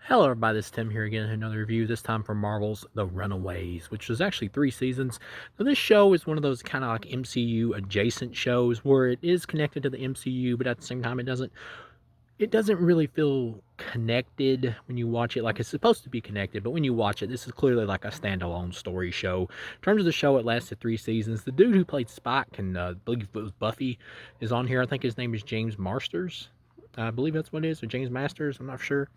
Hello everybody, this is Tim here again, another review, this time for Marvel's The Runaways, which was actually 3 seasons. Now this show is one of those kind of like MCU adjacent shows where it is connected to the MCU, but at the same time it doesn't really feel connected when you watch it like it's supposed to be connected, but when you watch it, this is clearly like a standalone story show. In terms of the show, it lasted 3 seasons. The dude who played Spike and I believe it was Buffy is on here. I think his name is James Marsters. I believe that's what it is, or James Masters, I'm not sure.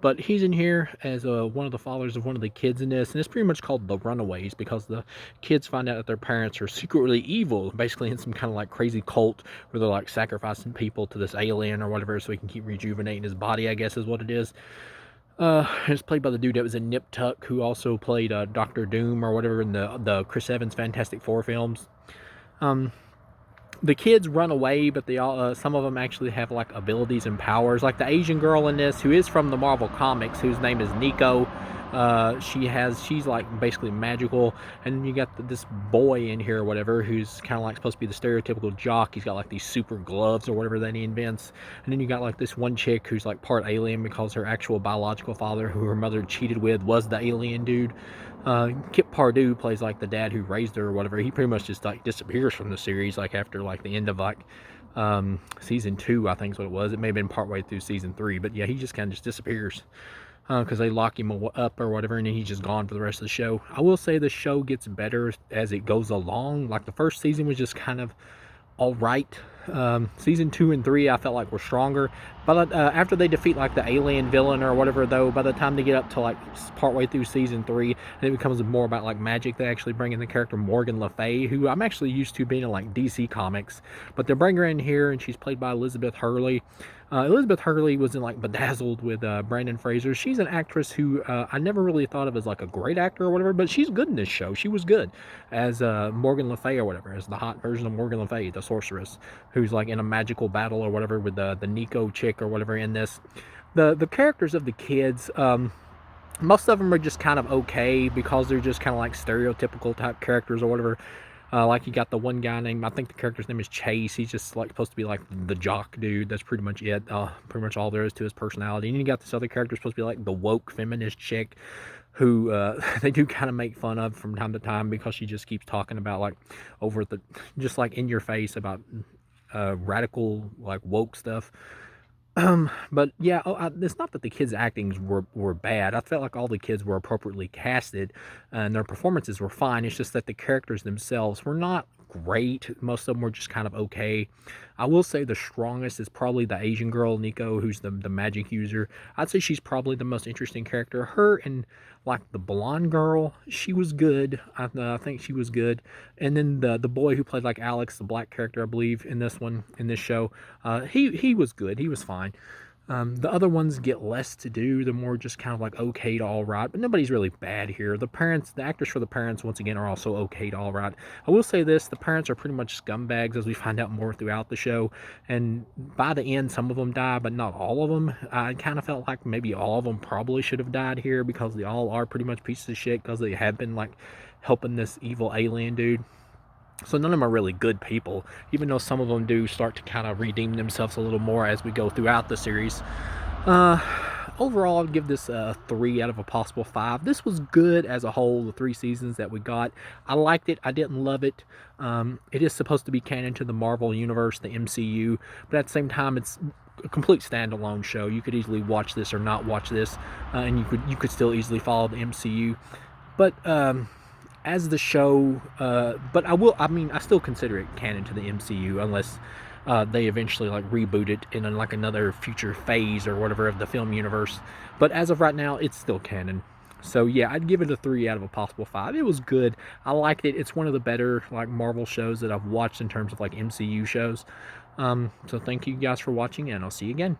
But he's in here as one of the fathers of one of the kids in this, and it's pretty much called The Runaways because the kids find out that their parents are secretly evil, basically in some kind of like crazy cult where they're like sacrificing people to this alien or whatever so he can keep rejuvenating his body, I guess is what it is. It's played by the dude that was in Nip Tuck, who also played Doctor Doom or whatever in the Chris Evans Fantastic Four films. Um, the kids run away, but they all some of them actually have like abilities and powers. Like the Asian girl in this, who is from the Marvel comics, whose name is Nico. She's like basically magical, and you got this boy in here or whatever who's kind of like supposed to be the stereotypical jock. He's got like these super gloves or whatever that he invents, and then you got like this one chick who's like part alien because her actual biological father, who her mother cheated with, was the alien dude. Kip Pardue plays like the dad who raised her or whatever. He pretty much just like disappears from the series like after like the end of like season 2, I think is what it was. It may have been partway through season 3, but yeah, he just kind of just disappears because they lock him up or whatever, and then he's just gone for the rest of the show. I will say the show gets better as it goes along. Like the first season was just kind of all right. Season 2 and 3 I felt like were stronger, but after they defeat like the alien villain or whatever, though, by the time they get up to like partway through season 3, and it becomes more about like magic, they actually bring in the character Morgan Le Fay, who I'm actually used to being in like DC comics, but they bring her in here and she's played by Elizabeth Hurley. Elizabeth Hurley was in like Bedazzled with Brandon Fraser. She's an actress who I never really thought of as like a great actor or whatever, but she's good in this show. She was good as Morgan Le Fay or whatever, as the hot version of Morgan Le Fay, the sorceress, who's like in a magical battle or whatever with the Nico chick or whatever in this. The characters of the kids, most of them are just kind of okay because they're just kind of like stereotypical type characters or whatever. Like you got the one guy named, I think the character's name is Chase. He's just like supposed to be like the jock dude. That's pretty much it. Pretty much all there is to his personality. And you got this other character supposed to be like the woke feminist chick who they do kind of make fun of from time to time because she just keeps talking about like over the, just like in your face about radical like woke stuff. But yeah, it's not that the kids' actings were bad. I felt like all the kids were appropriately casted, and their performances were fine. It's just that the characters themselves were not great. Most of them were just kind of okay. I will say the strongest is probably the Asian girl, Nico, who's the magic user. I'd say she's probably the most interesting character. Her and like the blonde girl, she was good. I think she was good. And then the boy who played like Alex, the black character, I believe, in this show, he was good. He was fine. The other ones get less to do. They're more just kind of like okay to all right, but nobody's really bad here. The parents, the actors for the parents, once again, are also okay to all right. I will say this, the parents are pretty much scumbags as we find out more throughout the show, and by the end, some of them die, but not all of them. I kind of felt like maybe all of them probably should have died here because they all are pretty much pieces of shit because they have been like helping this evil alien dude. So none of them are really good people, even though some of them do start to kind of redeem themselves a little more as we go throughout the series. Uh, Overall, I'd give this a 3 out of a possible 5. This was good as a whole, the 3 seasons that we got. I liked it. I didn't love it. It is supposed to be canon to the Marvel Universe, the MCU, but at the same time, it's a complete standalone show. You could easily watch this or not watch this, and you could still easily follow the MCU. But as the show, but I still consider it canon to the MCU unless they eventually like reboot it in like another future phase or whatever of the film universe. But as of right now, it's still canon. So yeah, I'd give it a 3 out of a possible 5. It was good. I liked it. It's one of the better like Marvel shows that I've watched in terms of like MCU shows. So thank you guys for watching, and I'll see you again.